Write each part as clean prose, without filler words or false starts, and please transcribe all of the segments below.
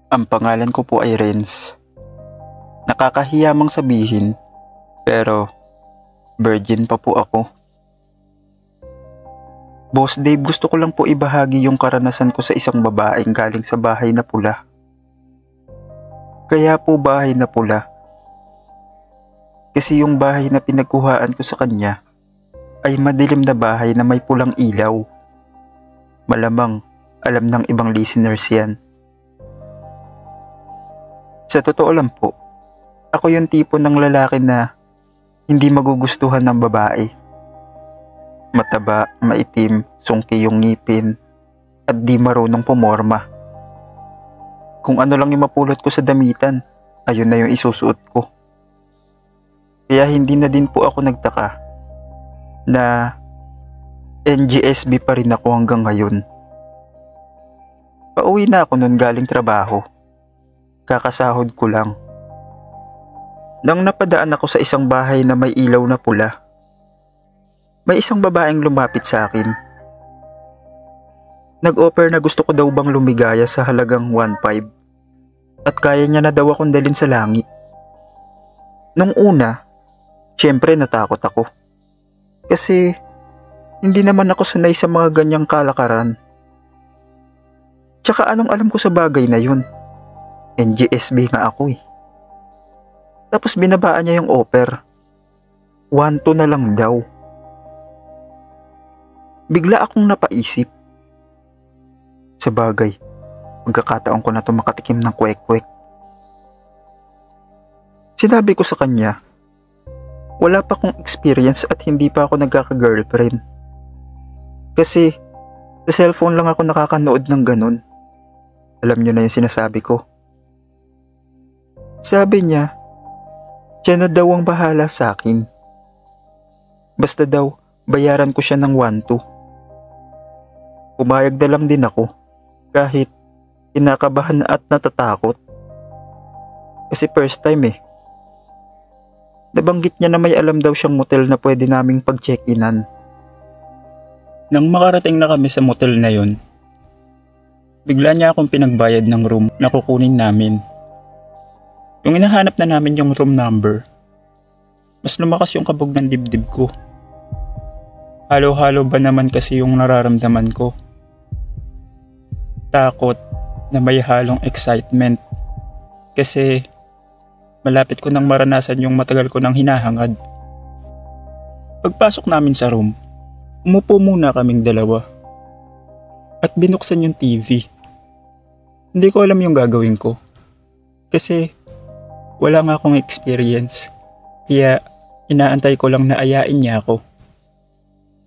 Ang pangalan ko po ay Renz. Nakakahiyamang sabihin, pero virgin pa po ako. Boss Dave, gusto ko lang po ibahagi yung karanasan ko sa isang babaeng galing sa bahay na pula. Kaya po bahay na pula. Kasi yung bahay na pinagkuhaan ko sa kanya ay madilim na bahay na may pulang ilaw. Malamang alam ng ibang listeners yan. Sa totoo lang po, ako yung tipo ng lalaki na hindi magugustuhan ng babae. Mataba, maitim, sungki yung ngipin, at di marunong pumorma. Kung ano lang yung mapulot ko sa damitan, ayun na yung isusuot ko. Kaya hindi na din po ako nagtaka na NGSB pa rin ako hanggang ngayon. Pauwi na ako nun galing trabaho. Kakasahod ko lang. Nang napadaan ako sa isang bahay na may ilaw na pula, may isang babaeng lumapit sa akin. Nag-offer na gusto ko daw bang lumigaya sa halagang 1.5 at kaya niya na daw akong dalhin sa langit. Nung una, syempre natakot ako. Kasi hindi naman ako sanay sa mga ganyang kalakaran. Tsaka anong alam ko sa bagay na yun? NGSB nga ako eh. Tapos binabaan niya yung offer. 1.2 na lang daw. Bigla akong napaisip. Sa bagay, pagkakataon ko na ito makatikim ng kwek-kwek. Sinabi ko sa kanya, wala pa akong experience at hindi pa ako nagkaka-girlfriend. Kasi sa cellphone lang ako nakakanood ng ganun. Alam niyo na yung sinasabi ko. Sabi niya, siya na daw ang bahala sa akin. Basta daw, bayaran ko siya ng 1.2. Pumayag na lang din ako, kahit kinakabahan at natatakot. Kasi first time eh. Nabanggit niya na may alam daw siyang motel na pwede naming pag-check-inan. Nang makarating na kami sa motel na yon, bigla niya akong pinagbayad ng room na kukunin namin. Yung hinahanap na namin yung room number, mas lumakas yung kabog ng dibdib ko. Halo-halo ba naman kasi yung nararamdaman ko? Takot na may halong excitement kasi malapit ko nang maranasan yung matagal ko nang hinahangad. Pagpasok namin sa room, umupo muna kaming dalawa at binuksan yung TV. Hindi ko alam yung gagawin ko kasi wala nga akong experience, kaya inaantay ko lang na ayain niya ako.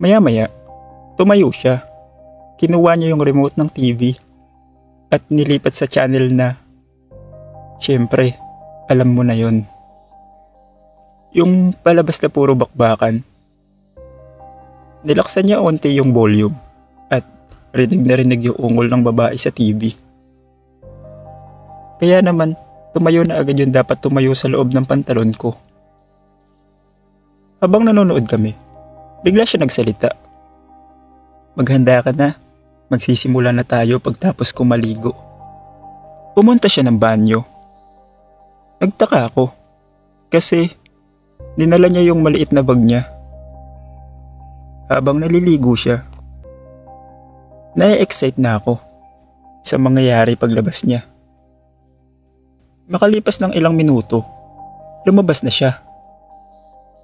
Maya-maya, tumayo siya. Kinuha niya yung remote ng TV at nilipat sa channel na, syempre, alam mo na yon. Yung palabas na puro bakbakan. Nilaksan niya onti yung volume at rinig na rinig yung ungol ng babae sa TV. Kaya naman, tumayo na agad yung dapat tumayo sa loob ng pantalon ko. Habang nanonood kami, bigla siya nagsalita. Maghanda ka na, magsisimula na tayo pagtapos ko maligo. Pumunta siya ng banyo. Nagtaka ako, kasi dinala niya yung maliit na bag niya. Habang naliligo siya, na-excite na ako sa mangyayari paglabas niya. Makalipas ng ilang minuto, lumabas na siya.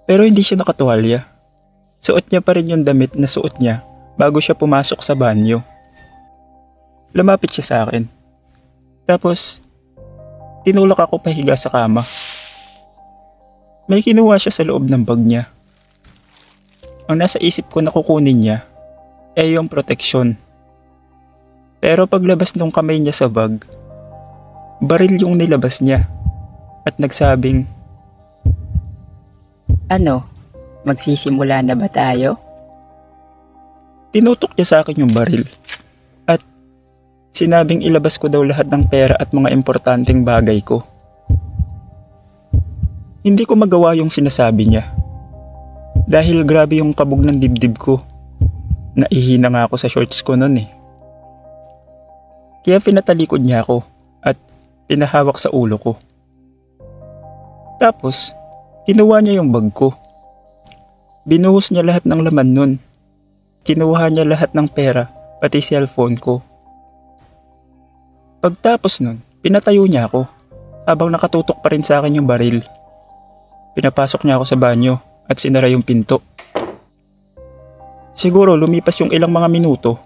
Pero hindi siya nakatuwalya. Suot niya pa rin yung damit na suot niya bago siya pumasok sa banyo. Lumapit siya sa akin. Tapos, tinulak ako pahiga sa kama. May kinuha siya sa loob ng bag niya. Ang nasa isip ko na kukunin niya ay yung proteksyon. Pero paglabas ng kamay niya sa bag, baril yung nilabas niya at nagsabing, Ano? Magsisimula na ba tayo? tinutok niya sa akin yung baril at sinabing ilabas ko daw lahat ng pera at mga importanteng bagay ko. Hindi ko magawa yung sinasabi niya dahil grabe yung kabog ng dibdib ko. Naihina nga ako sa shorts ko nun eh. Kaya pinatalikod niya ako at pinahawak sa ulo ko. Tapos, kinuha niya yung bag ko. Binuhos niya lahat ng laman nun. Kinuha niya lahat ng pera, pati cellphone ko. Pagtapos nun, pinatayo niya ako habang nakatutok pa rin sa akin yung baril. Pinapasok niya ako sa banyo at sinara yung pinto. Siguro lumipas yung ilang mga minuto.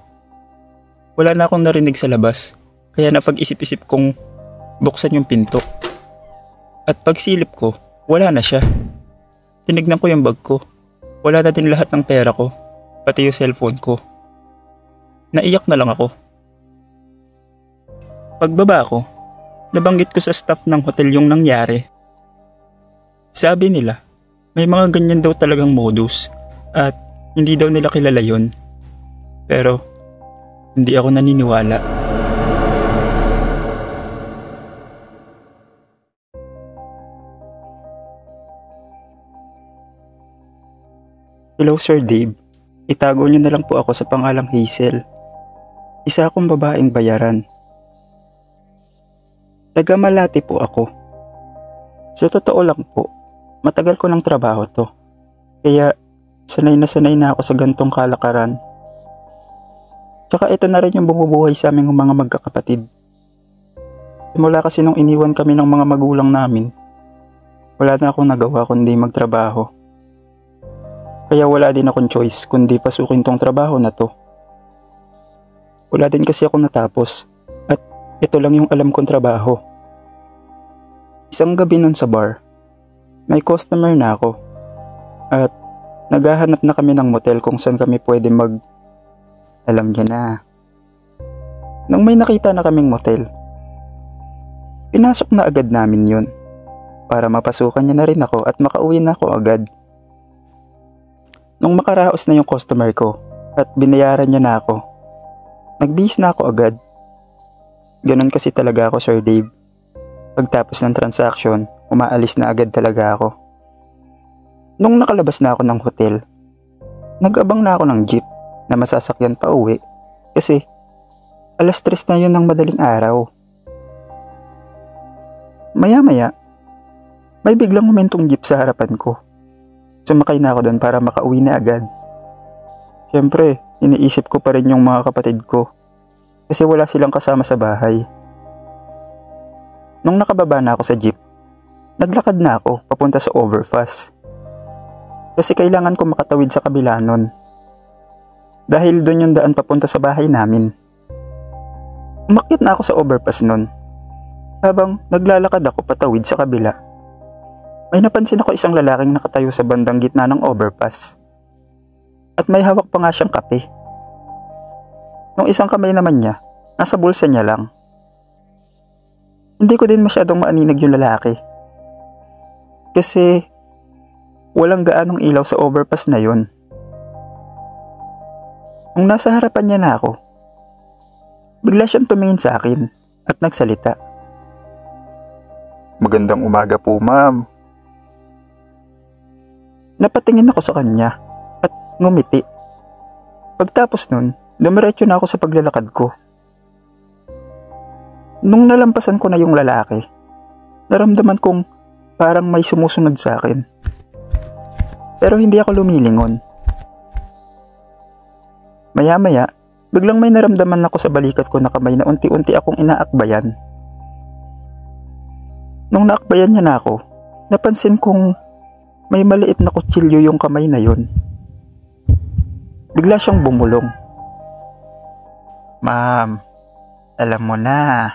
Wala na akong narinig sa labas, kaya napag-isip-isip kong buksan yung pinto. At pagsilip ko, wala na siya. Tinignan ko yung bag ko. Wala na din lahat ng pera ko, pati yung cellphone ko. Naiyak na lang ako. Pagbaba ko, nabanggit ko sa staff ng hotel yung nangyari. Sabi nila, may mga ganyan daw talagang modus at hindi daw nila kilala yun. Pero, hindi ako naniniwala. Hello Sir Dave, itago niyo na lang po ako sa pangalang Hazel. Isa akong babaeng bayaran. Taga Malate po ako. Sa totoo lang po, matagal ko ng trabaho to. Kaya sanay na ako sa gantong kalakaran. Tsaka ito na rin yung bumubuhay sa aming mga magkakapatid. Simula kasi nung iniwan kami ng mga magulang namin, wala na akong nagawa kundi magtrabaho. Kaya wala din akong choice kundi pasukin tong trabaho na to. Wala din kasi akong natapos at ito lang yung alam kong trabaho. Isang gabi nun sa bar, may customer na ako at naghahanap na kami ng motel kung saan kami pwede alam niya na. Nung may nakita na kaming motel, pinasok na agad namin yun para mapasukan niya na rin ako at makauwi na ako agad. Nung makaraos na yung customer ko at binayaran niya na ako, nagbihis na ako agad. Ganon kasi talaga ako Sir Dave. Pagtapos ng transaction, umaalis na agad talaga ako. Nung nakalabas na ako ng hotel, nag-abang na ako ng jeep na masasakyan pa uwi kasi 3:00 na yun ng madaling araw. Maya-maya, may biglang humentong jeep sa harapan ko. Sumakay na ako doon para makauwi na agad. Siyempre, iniisip ko pa rin yung mga kapatid ko kasi wala silang kasama sa bahay. Nung nakababa na ako sa jeep, naglakad na ako papunta sa overpass. Kasi kailangan ko makatawid sa kabila nun. Dahil doon yung daan papunta sa bahay namin. Umakyat na ako sa overpass nun. Habang naglalakad ako patawid sa kabila, may napansin ako isang lalaking nakatayo sa bandang gitna ng overpass. At may hawak pa nga siyang kape. Nung isang kamay naman niya, nasa bulsa niya lang. Hindi ko din masyadong maaninag yung lalaki. Kasi walang gaanong ilaw sa overpass na yun. Nung nasa harapan niya na ako, bigla siyang tumingin sa akin at nagsalita. "Magandang umaga po, ma'am." Napatingin ako sa kanya at ngumiti. Pagtapos nun, dumiretso na ako sa paglalakad ko. Nung nalampasan ko na yung lalaki, naramdaman kong parang may sumusunod sa akin. Pero hindi ako lumilingon. Maya-maya, biglang may naramdaman ako sa balikat ko na kamay na unti-unti akong inaakbayan. Nung naakbayan niya na ako, napansin kong may maliit na kutsilyo yung kamay na yun. Bigla siyang bumulong. "Ma'am, alam mo na.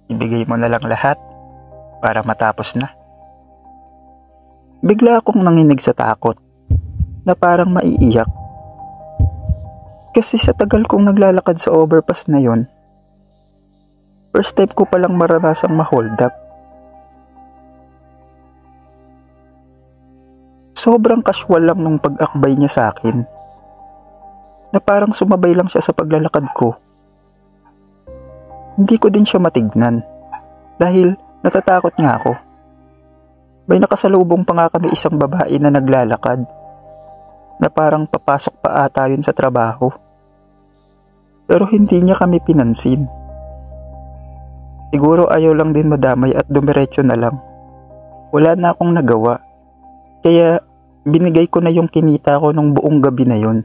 Ibigay mo na lang lahat para matapos na." Bigla akong nanginig sa takot na parang maiiyak. Kasi sa tagal kong naglalakad sa overpass na yun, first time ko palang mararasang ma-hold up. Sobrang casual lang nung pag-akbay niya sa akin, na parang sumabay lang siya sa paglalakad ko. Hindi ko din siya matignan dahil natatakot nga ako. May nakasalubong pa nga kami isang babae na naglalakad na parang papasok pa ata yun sa trabaho. Pero hindi niya kami pinansin. Siguro ayaw lang din madamay at dumiretso na lang. Wala na akong nagawa. Kaya binigay ko na yung kinita ko nung buong gabi na yun.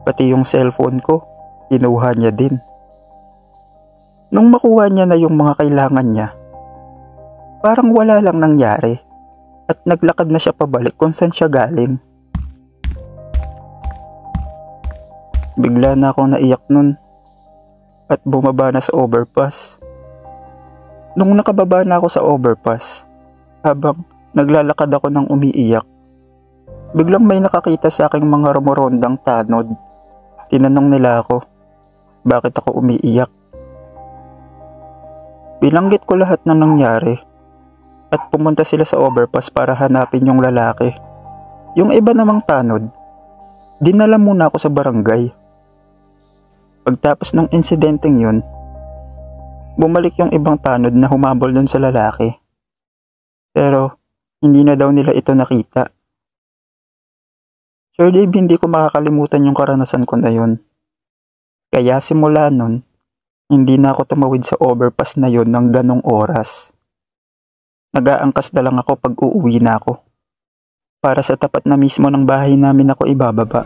Pati yung cellphone ko, kinuha niya din. Nung makuha niya na yung mga kailangan niya, parang wala lang nangyari at naglakad na siya pabalik kung saan siya galing. Bigla na akong naiyak nun at bumaba na sa overpass. Nung nakababa na ako sa overpass, habang naglalakad ako ng umiiyak, biglang may nakakita sa aking mga rumorondang tanod. Tinanong nila ako, bakit ako umiiyak? Binanggit ko lahat ng nangyari at pumunta sila sa overpass para hanapin yung lalaki. Yung iba namang tanod, dinala muna ako sa barangay. Pagtapos ng insidenteng yun, bumalik yung ibang tanod na humabol dun sa lalaki. Pero hindi na daw nila ito nakita. Sir Dave, hindi ko makakalimutan yung karanasan ko na yun. Kaya simula nun, hindi na ako tumawid sa overpass na yun ng ganong oras. Nag-aangkas na lang ako pag uuwi na ako. Para sa tapat na mismo ng bahay namin ako ibababa.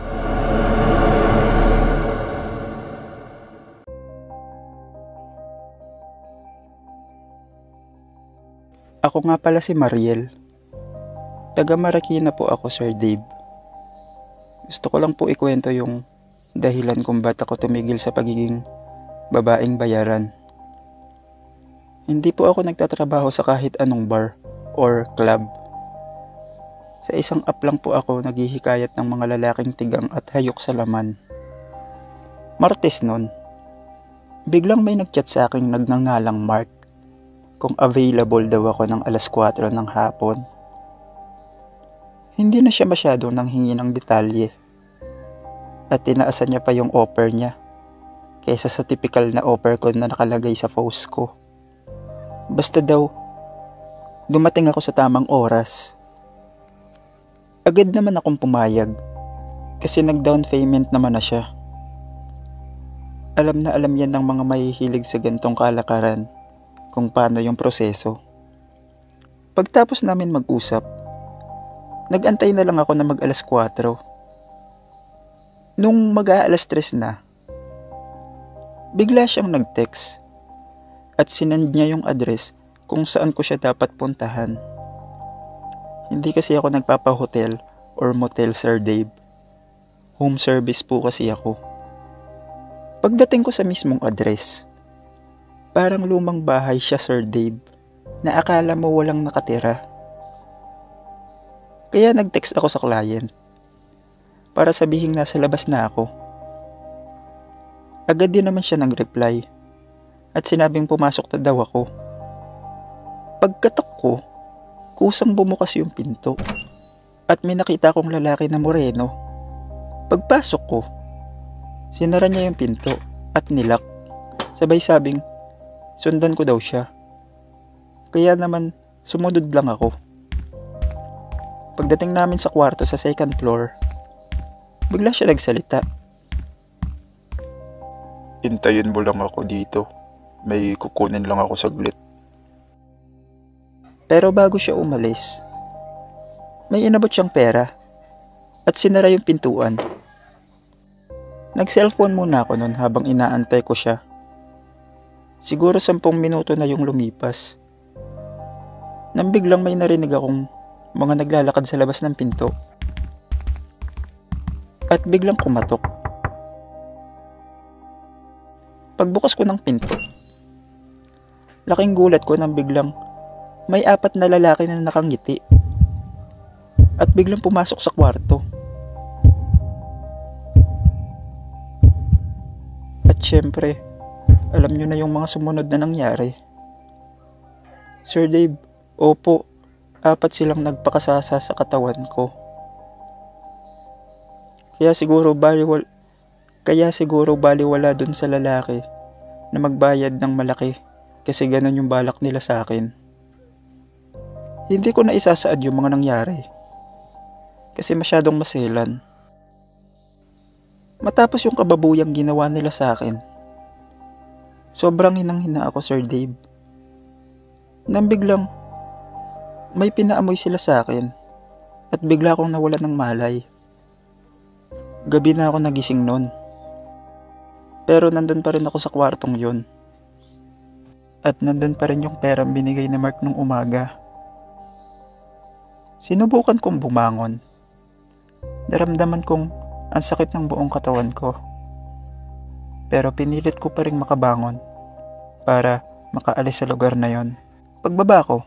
Ako nga pala si Mariel. Taga Marikina po ako, Sir Dave. Gusto ko lang po ikwento yung dahilan kung ba't ako tumigil sa pagiging babaeng bayaran. Hindi po ako nagtatrabaho sa kahit anong bar or club. Sa isang app lang po ako naghihikayat ng mga lalaking tigang at hayok sa laman. Martes nun, biglang may nagchat sa aking nagngangalang Mark kung available daw ako ng alas 4 ng hapon. Hindi na siya masyadong nanghingi ng detalye at tinaasan niya pa yung offer niya kaysa sa typical na offer ko na nakalagay sa post ko. Basta daw, dumating ako sa tamang oras. Agad naman akong pumayag kasi nag-down payment naman na siya. Alam na alam yan ng mga mahihilig sa gantong kalakaran kung paano yung proseso. Pagtapos namin mag-usap, nag-antay na lang ako na mag-alas 4. Nung mag-aalas 3 na, bigla siyang nag-text at sinend niya yung address kung saan ko siya dapat puntahan. Hindi kasi ako nagpapa-hotel or motel, Sir Dave. Home service po kasi ako. Pagdating ko sa mismong address, parang lumang bahay siya, Sir Dave, na akala mo walang nakatira. Kaya nag-text ako sa client para sabihin nasa labas na ako. Agad din naman siya nag-reply at sinabing pumasok na daw ako. Pagkatok ko, kusang bumukas yung pinto at may nakita akong lalaki na moreno. Pagpasok ko, sinara niya yung pinto at nilak. Sabay sabing, sundan ko daw siya. Kaya naman, sumunod lang ako. Pagdating namin sa kwarto sa second floor, bigla siya nagsalita. Hintayin mo lang ako dito. May kukunin lang ako saglit. Pero bago siya umalis, may inabot siyang pera at sinara yung pintuan. Nag-cellphone muna ako nun habang inaantay ko siya. Siguro 10 minuto na yung lumipas. Nang biglang may narinig akong mga naglalakad sa labas ng pinto. At biglang kumatok. Pagbukas ko ng pinto, laking gulat ko nang biglang may 4 na lalaki na nakangiti. At biglang pumasok sa kwarto. At syempre, alam nyo na yung mga sumunod na nangyari. Sir Dave, opo, 4 silang nagpakasasa sa katawan ko. Kaya siguro baliwala dun sa lalaki na magbayad ng malaki kasi ganun yung balak nila sa akin. Hindi ko na isasaad yung mga nangyari kasi masyadong maselan. Matapos yung kababuyang ginawa nila sa akin, sobrang hinang-hina ako, Sir Dave. Nang biglang may pinaamoy sila sa akin at bigla akong nawala ng malay. Gabi na ako nagising nun. Pero nandun pa rin ako sa kwartong yun. At nandun pa rin yung perang binigay ni Mark nung umaga. Sinubukan kong bumangon. Naramdaman kong ang sakit ng buong katawan ko. Pero pinilit ko pa rin makabangon para makaalis sa lugar na yon. Pagbaba ko,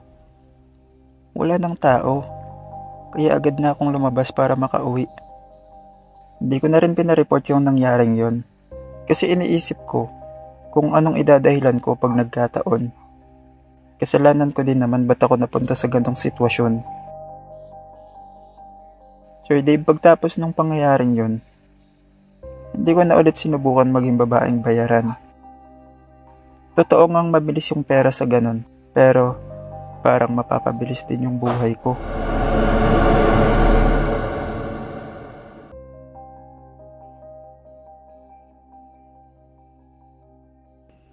wala nang tao. Kaya agad na akong lumabas para makauwi. Hindi ko na rin pinareport yung nangyaring yon. Kasi iniisip ko kung anong idadahilan ko pag nagkataon. Kasalanan ko din naman ba't ako napunta sa ganong sitwasyon. Sir Dave, pagtapos ng pangyayaring yun, hindi ko na ulit sinubukan maging babaeng bayaran. Totoo ngang mabilis yung pera sa ganon, pero parang mapapabilis din yung buhay ko.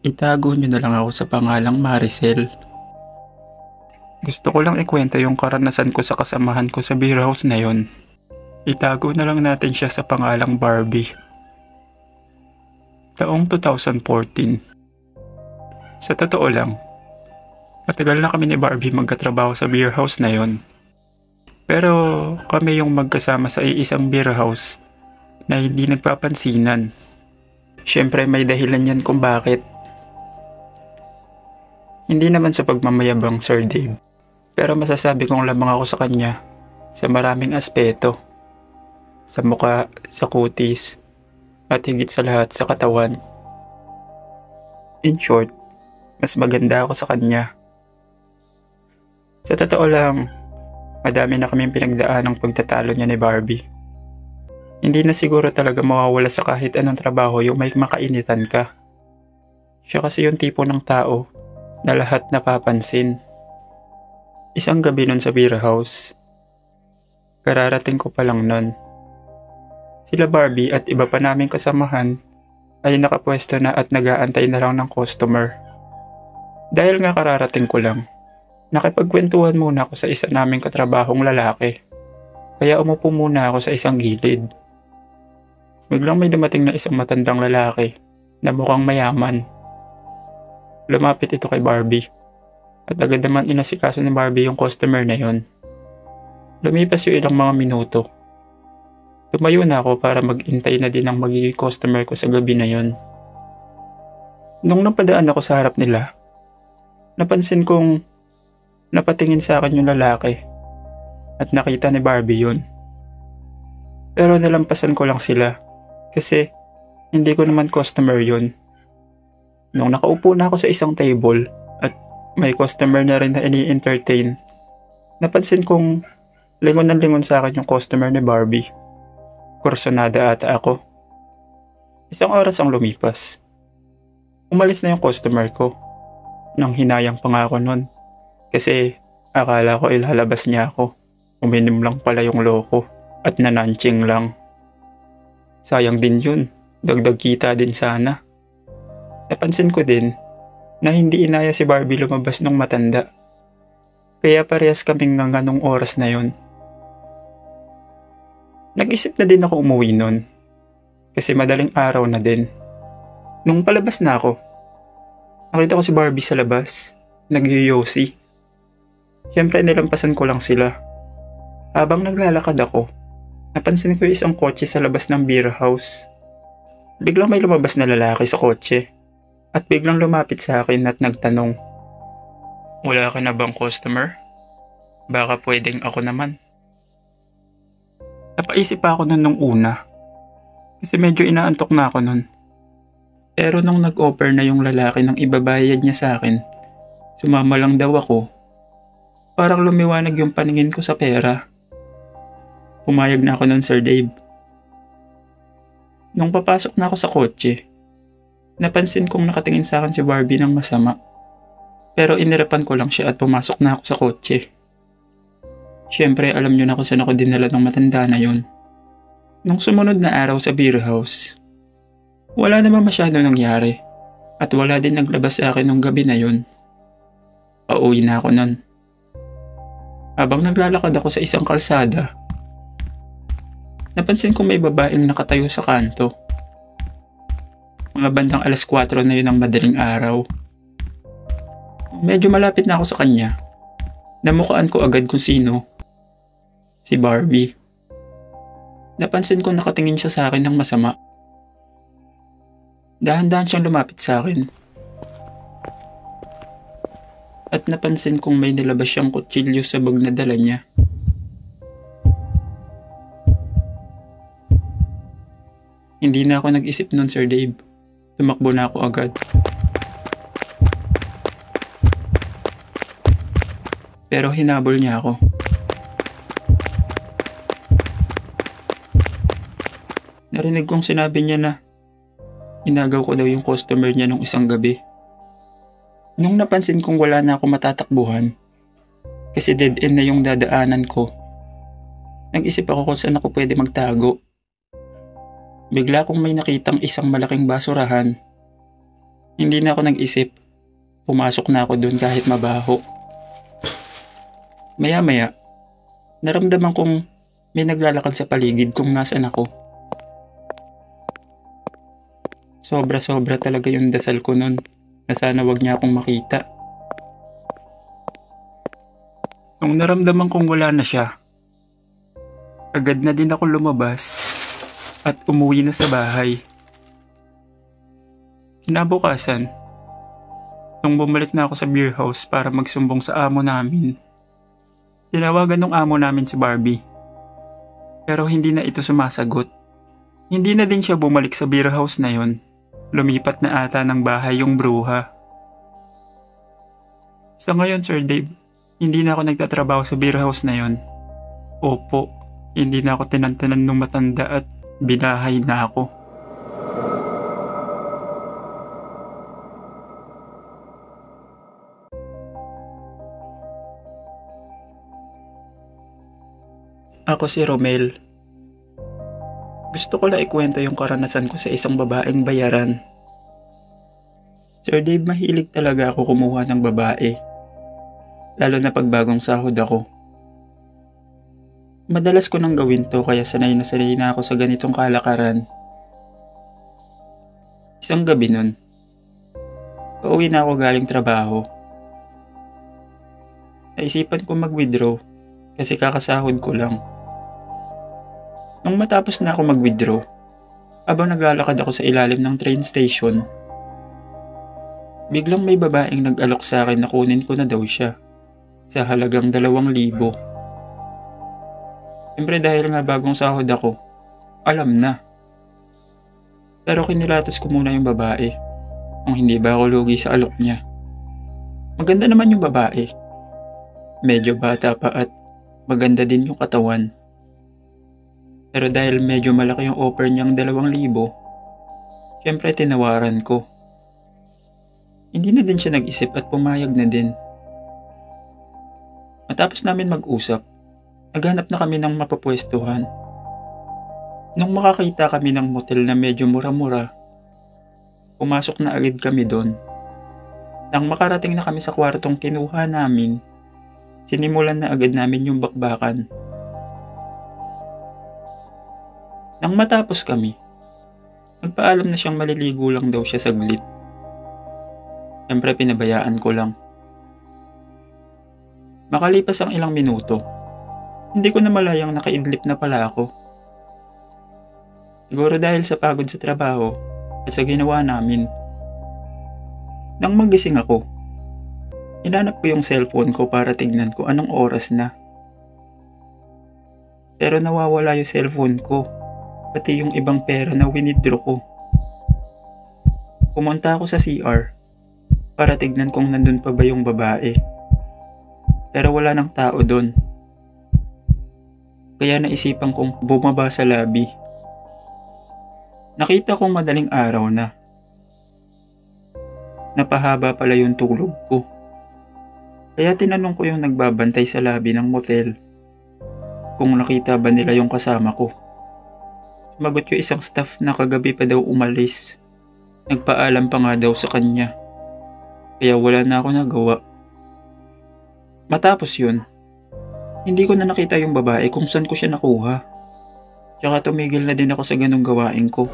Itago niyo na lang ako sa pangalang Maricel. Gusto ko lang ikwento yung karanasan ko sa kasamahan ko sa beer house na yon. Itago na lang natin siya sa pangalang Barbie. Taong 2014. Sa totoo lang, matagal na kami ni Barbie magkatrabaho sa beer house na yon. Pero kami yung magkasama sa iisang beer house na hindi nagpapansinan. Siyempre may dahilan yan kung bakit. Hindi naman sa pagmamayabang, Sir Dave. Pero masasabi kong lamang ako sa kanya sa maraming aspeto. Sa muka, sa kutis, at higit sa lahat sa katawan. In short, mas maganda ako sa kanya. Sa totoo lang, madami na kaming pinagdaan ng pagtatalo niya ni Barbie. Hindi na siguro talaga mawawala sa kahit anong trabaho yung may makainitan ka. Siya kasi yung tipo ng tao na lahat napapansin. Isang gabi nun sa beer house, kararating ko pa lang nun. Sila Barbie at iba pa naming kasamahan ay nakapwesto na at nag-aantay na lang ng customer. Dahil nga kararating ko lang, nakipagkwentuhan muna ako sa isa naming katrabahong lalaki. Kaya umupo muna ako sa isang gilid. Biglang may dumating na isang matandang lalaki na mukhang mayaman. Lumapit ito kay Barbie at agad naman inasikaso ni Barbie yung customer na yon. Lumipas yung ilang mga minuto. Tumayo na ako para mag-intay na din ang magiging customer ko sa gabi na yon. Nung napadaan ako sa harap nila, napansin kong napatingin sa akin yung lalaki at nakita ni Barbie yun. Pero nalampasan ko lang sila kasi hindi ko naman customer yun. Nung nakaupo na ako sa isang table at may customer na rin na ini-entertain, napansin kong lingon ng lingon sa akin yung customer ni Barbie. Kursonada ata ako. Isang oras ang lumipas. Umalis na yung customer ko. Nang hinayang pa nga ako nun. Kasi akala ko ilalabas niya ako. Uminom lang pala yung loko at nananching lang. Sayang din yun. Dagdag kita din sana. Napansin ko din na hindi inaya si Barbie lumabas ng matanda. Kaya parehas kaming nga nung oras na yun. Nag-isip na din ako umuwi nun. Kasi madaling araw na din. Nung palabas na ako, nakita ko si Barbie sa labas. Nag-yoyosi. Siyempre nilampasan ko lang sila. Habang naglalakad ako, napansin ko yung isang kotse sa labas ng beer house. Biglang may lumabas na lalaki sa kotse. At biglang lumapit sa akin at nagtanong, "Wala ka na bang customer? Baka pwedeng ako naman." Napaisip pa ako nun nung una. Kasi medyo inaantok na ako nun. Pero nung nag-offer na yung lalaki ng ibabayad niya sa akin, sumama lang daw ako. Parang lumiwanag yung paningin ko sa pera. Pumayag na ako nun, Sir Dave. Nung papasok na ako sa kotse, napansin kong nakatingin sa akin si Barbie ng masama. Pero inirapan ko lang siya at pumasok na ako sa kotse. Siyempre alam niyo na kung saan ako dinala ng matanda na yon. Nung sumunod na araw sa beer house, wala naman masyado nangyari at wala din naglabas sa akin nung gabi na yon. Pauwi na ako nun. Habang naglalakad ako sa isang kalsada, napansin ko may babaeng nakatayo sa kanto. Mga bandang 4:00 na yun ng madaling araw. Medyo malapit na ako sa kanya. Namukaan ko agad kung sino. Si Barbie. Napansin ko nakatingin siya sa akin ng masama. Dahan-dahan siyang lumapit sa akin. At napansin kong may nilabas siyang kutsilyo sa bag na dala niya. Hindi na ako nag-isip nun, Sir Dave. Tumakbo na ako agad. Pero hinabol niya ako. Narinig kong sinabi niya na inagaw ko daw yung customer niya nung isang gabi. Nung napansin kong wala na ako matatakbuhan, kasi dead end na yung dadaanan ko, nag-isip ako kung saan ako pwede magtago. Bigla kong may nakitang isang malaking basurahan. Hindi na ako nag-isip. Pumasok na ako dun kahit mabaho. Maya-maya, naramdaman kong may naglalakad sa paligid kung nasaan ako. Sobra-sobra talaga yung dasal ko nun na sana wag niya akong makita. Nung naramdaman kong wala na siya, agad na din ako lumabas at umuwi na sa bahay. Kinabukasan, nung bumalik na ako sa beer house para magsumbong sa amo namin, tinawagan ng amo namin si Barbie. Pero hindi na ito sumasagot. Hindi na din siya bumalik sa beer house na yon. Lumipat na ata ng bahay yung bruha. Sa ngayon, Sir Dave, hindi na ako nagtatrabaho sa beer house na yon. Opo, hindi na ako tinantanan ng matanda at binahay na ako. Ako si Romel. Gusto ko lang ikwento yung karanasan ko sa isang babaeng bayaran. Sir Dave, mahilig talaga ako kumuha ng babae. Lalo na pag bagong sahod ako. Madalas ko nang gawin to kaya sanay na ako sa ganitong kalakaran. Isang gabi nun, pauwi na ako galing trabaho. Naisipan ko mag-withdraw kasi kakasahod ko lang. Nung matapos na ako mag-withdraw, habang naglalakad ako sa ilalim ng train station, biglang may babaeng nag-alok sa akin na kunin ko na daw siya sa halagang 2,000. Siyempre dahil nga bagong sahod ako, alam na. Pero kinilatos ko muna yung babae kung hindi ba ako lugi sa alok niya. Maganda naman yung babae. Medyo bata pa at maganda din yung katawan. Pero dahil medyo malaki yung offer niyang 2,000, syempre tinawaran ko. Hindi na din siya nag-isip at pumayag na din. Matapos namin mag-usap, naghanap na kami ng mapapwestuhan. Nung makakita kami ng motel na medyo mura-mura, pumasok na agad kami doon. Nang makarating na kami sa kwartong kinuha namin, sinimulan na agad namin yung bakbakan. Nang matapos kami, nagpaalam na siyang maliligo lang daw siya saglit. Siyempre pinabayaan ko lang. Makalipas ang ilang minuto, hindi ko na malayang nakaidlip na pala ako. Siguro dahil sa pagod sa trabaho at sa ginawa namin. Nang magising ako, hinanap ko yung cellphone ko para tignan ko anong oras na. Pero nawawala yung cellphone ko. Pati yung ibang pera na winidraw ko. Pumunta ako sa CR para tignan kung nandun pa ba yung babae. Pero wala nang tao doon. Kaya naisipan kong bumaba sa lobby. Nakita kong madaling araw na. Napahaba pala yung tulog ko. Kaya tinanong ko yung nagbabantay sa lobby ng motel kung nakita ba nila yung kasama ko. Sumagot yung isang staff na kagabi pa daw umalis. Nagpaalam pa nga daw sa kanya. Kaya wala na ako nagawa. Matapos yun, hindi ko na nakita yung babae kung saan ko siya nakuha. Tsaka tumigil na din ako sa ganong gawain ko.